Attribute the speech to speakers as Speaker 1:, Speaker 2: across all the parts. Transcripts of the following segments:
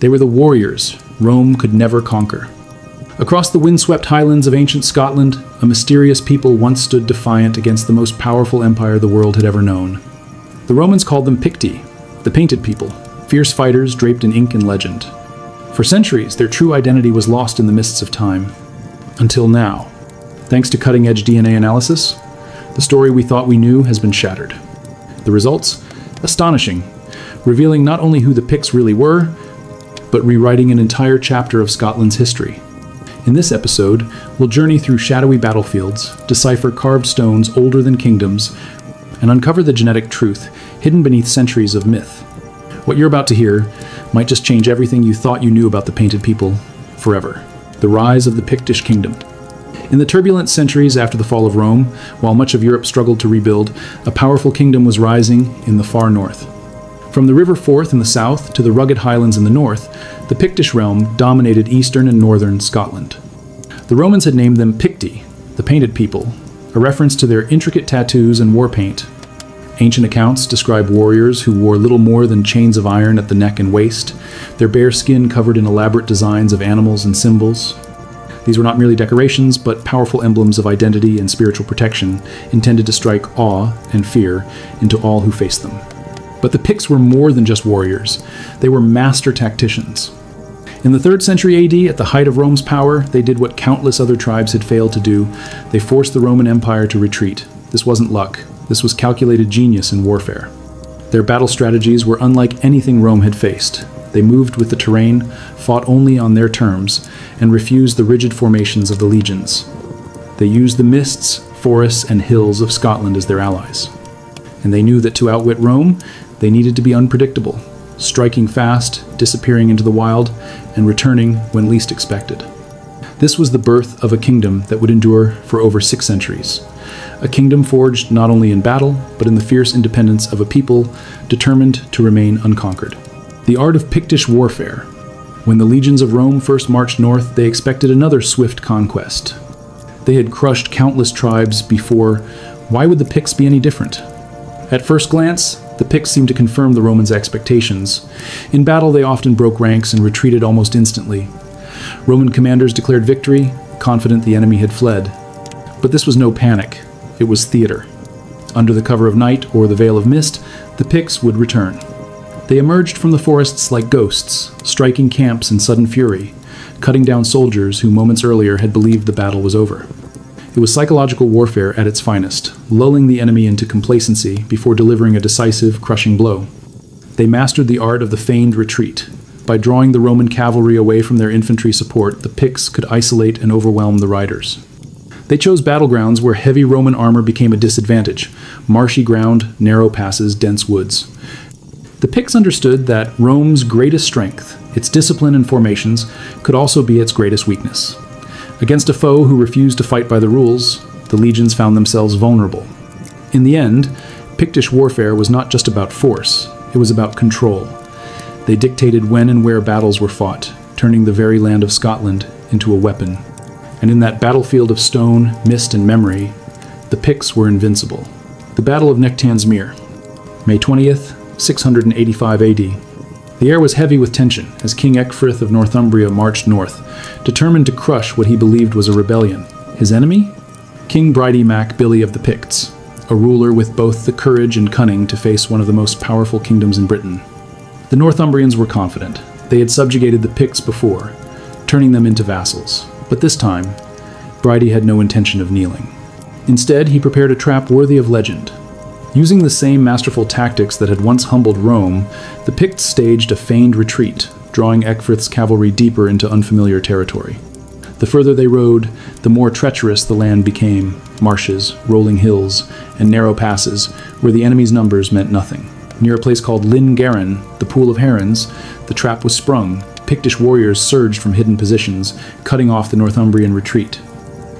Speaker 1: They were the warriors Rome could never conquer. Across the windswept highlands of ancient Scotland, a mysterious people once stood defiant against the most powerful empire the world had ever known. The Romans called them Picti, the painted people, fierce fighters draped in ink and legend. For centuries, their true identity was lost in the mists of time. Until now. Thanks to cutting-edge DNA analysis, the story we thought we knew has been shattered. The results? Astonishing, revealing not only who the Picts really were, but rewriting an entire chapter of Scotland's history. In this episode, we'll journey through shadowy battlefields, decipher carved stones older than kingdoms, and uncover the genetic truth hidden beneath centuries of myth. What you're about to hear might just change everything you thought you knew about the painted people forever. The rise of the Pictish Kingdom. In the turbulent centuries after the fall of Rome, while much of Europe struggled to rebuild, a powerful kingdom was rising in the far north. From the River Forth in the south to the rugged highlands in the north, the Pictish realm dominated eastern and northern Scotland. The Romans had named them Picti, the painted people, a reference to their intricate tattoos and war paint. Ancient accounts describe warriors who wore little more than chains of iron at the neck and waist, their bare skin covered in elaborate designs of animals and symbols. These were not merely decorations, but powerful emblems of identity and spiritual protection, intended to strike awe and fear into all who faced them. But the Picts were more than just warriors. They were master tacticians. In the 3rd century AD, at the height of Rome's power, they did what countless other tribes had failed to do. They forced the Roman Empire to retreat. This wasn't luck. This was calculated genius in warfare. Their battle strategies were unlike anything Rome had faced. They moved with the terrain, fought only on their terms, and refused the rigid formations of the legions. They used the mists, forests, and hills of Scotland as their allies. And they knew that to outwit Rome, they needed to be unpredictable, striking fast, disappearing into the wild, and returning when least expected. This was the birth of a kingdom that would endure for over 6 centuries. A kingdom forged not only in battle, but in the fierce independence of a people determined to remain unconquered. The art of Pictish warfare. When the legions of Rome first marched north, they expected another swift conquest. They had crushed countless tribes before. Why would the Picts be any different? At first glance, the Picts seemed to confirm the Romans' expectations. In battle, they often broke ranks and retreated almost instantly. Roman commanders declared victory, confident the enemy had fled. But this was no panic. It was theater. Under the cover of night or the veil of mist, the Picts would return. They emerged from the forests like ghosts, striking camps in sudden fury, cutting down soldiers who moments earlier had believed the battle was over. It was psychological warfare at its finest, lulling the enemy into complacency before delivering a decisive, crushing blow. They mastered the art of the feigned retreat. By drawing the Roman cavalry away from their infantry support, the Picts could isolate and overwhelm the riders. They chose battlegrounds where heavy Roman armor became a disadvantage: marshy ground, narrow passes, dense woods. The Picts understood that Rome's greatest strength, its discipline and formations, could also be its greatest weakness. Against a foe who refused to fight by the rules, the legions found themselves vulnerable. In the end, Pictish warfare was not just about force, it was about control. They dictated when and where battles were fought, turning the very land of Scotland into a weapon. And in that battlefield of stone, mist, and memory, the Picts were invincible. The Battle of Nechtansmere, May 20th, 685 AD. The air was heavy with tension as King Ecgfrith of Northumbria marched north, determined to crush what he believed was a rebellion. His enemy? King Bridie Mac Billy of the Picts, a ruler with both the courage and cunning to face one of the most powerful kingdoms in Britain. The Northumbrians were confident. They had subjugated the Picts before, turning them into vassals. But this time, Bridie had no intention of kneeling. Instead, he prepared a trap worthy of legend. Using the same masterful tactics that had once humbled Rome, the Picts staged a feigned retreat, drawing Ecgfrith's cavalry deeper into unfamiliar territory. The further they rode, the more treacherous the land became: marshes, rolling hills, and narrow passes where the enemy's numbers meant nothing. Near a place called Lyn Garin, the Pool of Herons, the trap was sprung. Pictish warriors surged from hidden positions, cutting off the Northumbrian retreat.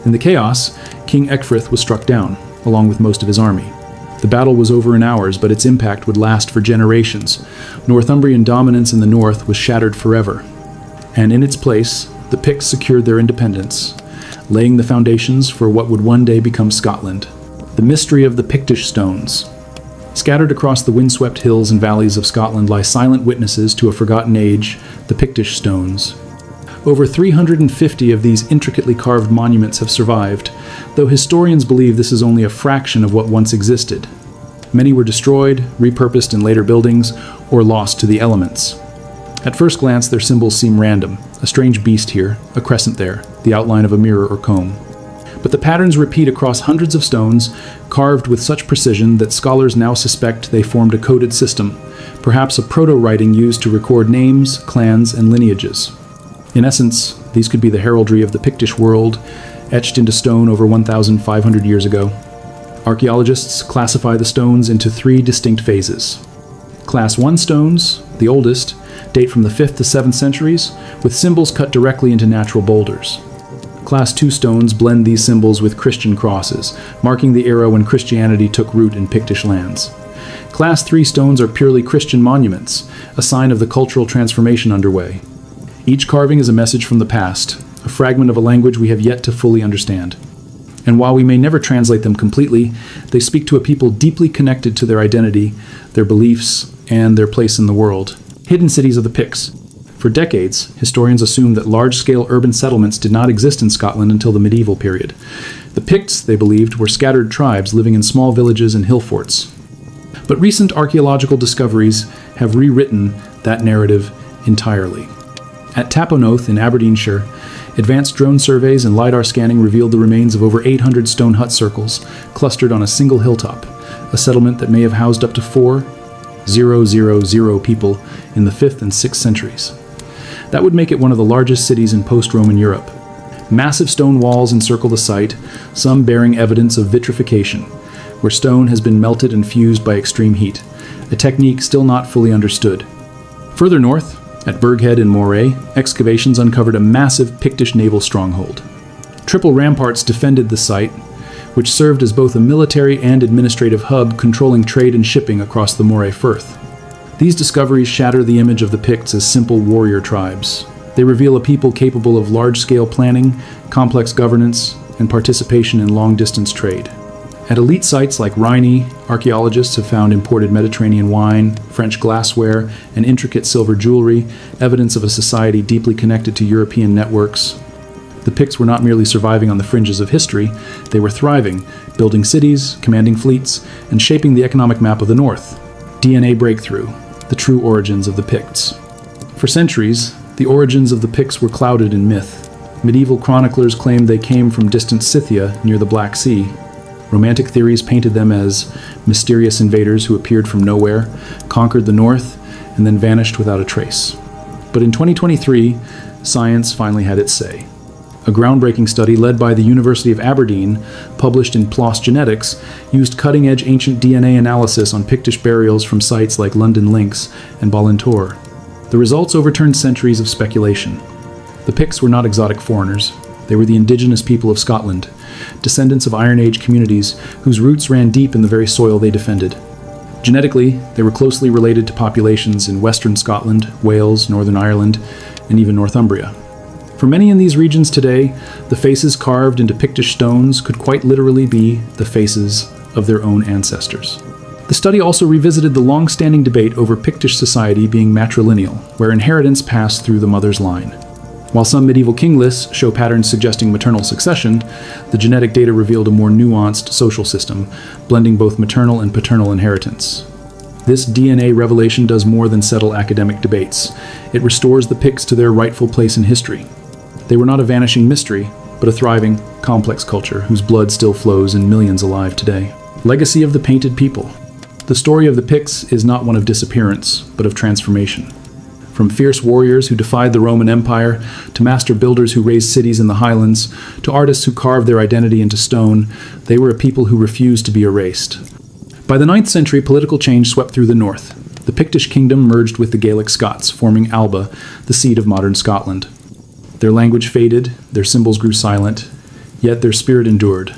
Speaker 1: In the chaos, King Ecgfrith was struck down, along with most of his army. The battle was over in hours, but its impact would last for generations. Northumbrian dominance in the north was shattered forever. And in its place, the Picts secured their independence, laying the foundations for what would one day become Scotland. The mystery of the Pictish stones. Scattered across the windswept hills and valleys of Scotland lie silent witnesses to a forgotten age, the Pictish stones. Over 350 of these intricately carved monuments have survived, though historians believe this is only a fraction of what once existed. Many were destroyed, repurposed in later buildings, or lost to the elements. At first glance, their symbols seem random. A strange beast here, a crescent there, the outline of a mirror or comb. But the patterns repeat across hundreds of stones, carved with such precision that scholars now suspect they formed a coded system, perhaps a proto-writing used to record names, clans, and lineages. In essence, these could be the heraldry of the Pictish world, etched into stone over 1,500 years ago. Archaeologists classify the stones into 3 distinct phases. Class 1 stones, the oldest, date from the 5th to 7th centuries, with symbols cut directly into natural boulders. Class 2 stones blend these symbols with Christian crosses, marking the era when Christianity took root in Pictish lands. Class 3 stones are purely Christian monuments, a sign of the cultural transformation underway. Each carving is a message from the past, a fragment of a language we have yet to fully understand. And while we may never translate them completely, they speak to a people deeply connected to their identity, their beliefs, and their place in the world. Hidden cities of the Picts. For decades, historians assumed that large-scale urban settlements did not exist in Scotland until the medieval period. The Picts, they believed, were scattered tribes living in small villages and hill forts. But recent archaeological discoveries have rewritten that narrative entirely. At Taponoth in Aberdeenshire, advanced drone surveys and LiDAR scanning revealed the remains of over 800 stone hut circles clustered on a single hilltop, a settlement that may have housed up to 4,000 people in the 5th and 6th centuries. That would make it one of the largest cities in post-Roman Europe. Massive stone walls encircle the site, some bearing evidence of vitrification, where stone has been melted and fused by extreme heat, a technique still not fully understood. Further north, at Burghead in Moray, excavations uncovered a massive Pictish naval stronghold. Triple ramparts defended the site, which served as both a military and administrative hub controlling trade and shipping across the Moray Firth. These discoveries shatter the image of the Picts as simple warrior tribes. They reveal a people capable of large-scale planning, complex governance, and participation in long-distance trade. At elite sites like Rhynie, archaeologists have found imported Mediterranean wine, French glassware, and intricate silver jewelry, evidence of a society deeply connected to European networks. The Picts were not merely surviving on the fringes of history, they were thriving, building cities, commanding fleets, and shaping the economic map of the North. DNA breakthrough, the true origins of the Picts. For centuries, the origins of the Picts were clouded in myth. Medieval chroniclers claimed they came from distant Scythia near the Black Sea. Romantic theories painted them as mysterious invaders who appeared from nowhere, conquered the north, and then vanished without a trace. But in 2023, science finally had its say. A groundbreaking study led by the University of Aberdeen, published in PLOS Genetics, used cutting-edge ancient DNA analysis on Pictish burials from sites like London Links and Ballintor. The results overturned centuries of speculation. The Picts were not exotic foreigners. They were the indigenous people of Scotland, descendants of Iron Age communities whose roots ran deep in the very soil they defended. Genetically, they were closely related to populations in western Scotland, Wales, Northern Ireland, and even Northumbria. For many in these regions today, the faces carved into Pictish stones could quite literally be the faces of their own ancestors. The study also revisited the long-standing debate over Pictish society being matrilineal, where inheritance passed through the mother's line. While some medieval king lists show patterns suggesting maternal succession, the genetic data revealed a more nuanced social system, blending both maternal and paternal inheritance. This DNA revelation does more than settle academic debates. It restores the Picts to their rightful place in history. They were not a vanishing mystery, but a thriving, complex culture whose blood still flows in millions alive today. Legacy of the Painted People. The story of the Picts is not one of disappearance, but of transformation. From fierce warriors who defied the Roman Empire, to master builders who raised cities in the Highlands, to artists who carved their identity into stone, they were a people who refused to be erased. By the 9th century, political change swept through the north. The Pictish Kingdom merged with the Gaelic Scots, forming Alba, the seat of modern Scotland. Their language faded, their symbols grew silent, yet their spirit endured.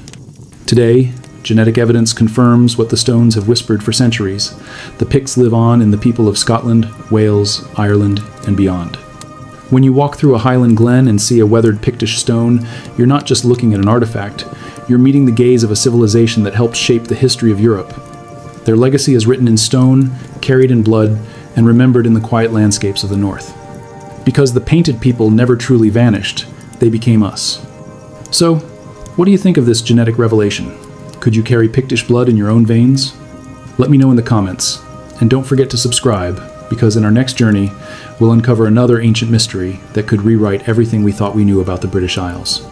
Speaker 1: Today, genetic evidence confirms what the stones have whispered for centuries. The Picts live on in the people of Scotland, Wales, Ireland, and beyond. When you walk through a Highland glen and see a weathered Pictish stone, you're not just looking at an artifact, you're meeting the gaze of a civilization that helped shape the history of Europe. Their legacy is written in stone, carried in blood, and remembered in the quiet landscapes of the north. Because the painted people never truly vanished, they became us. So, what do you think of this genetic revelation? Could you carry Pictish blood in your own veins? Let me know in the comments, and don't forget to subscribe, because in our next journey, we'll uncover another ancient mystery that could rewrite everything we thought we knew about the British Isles.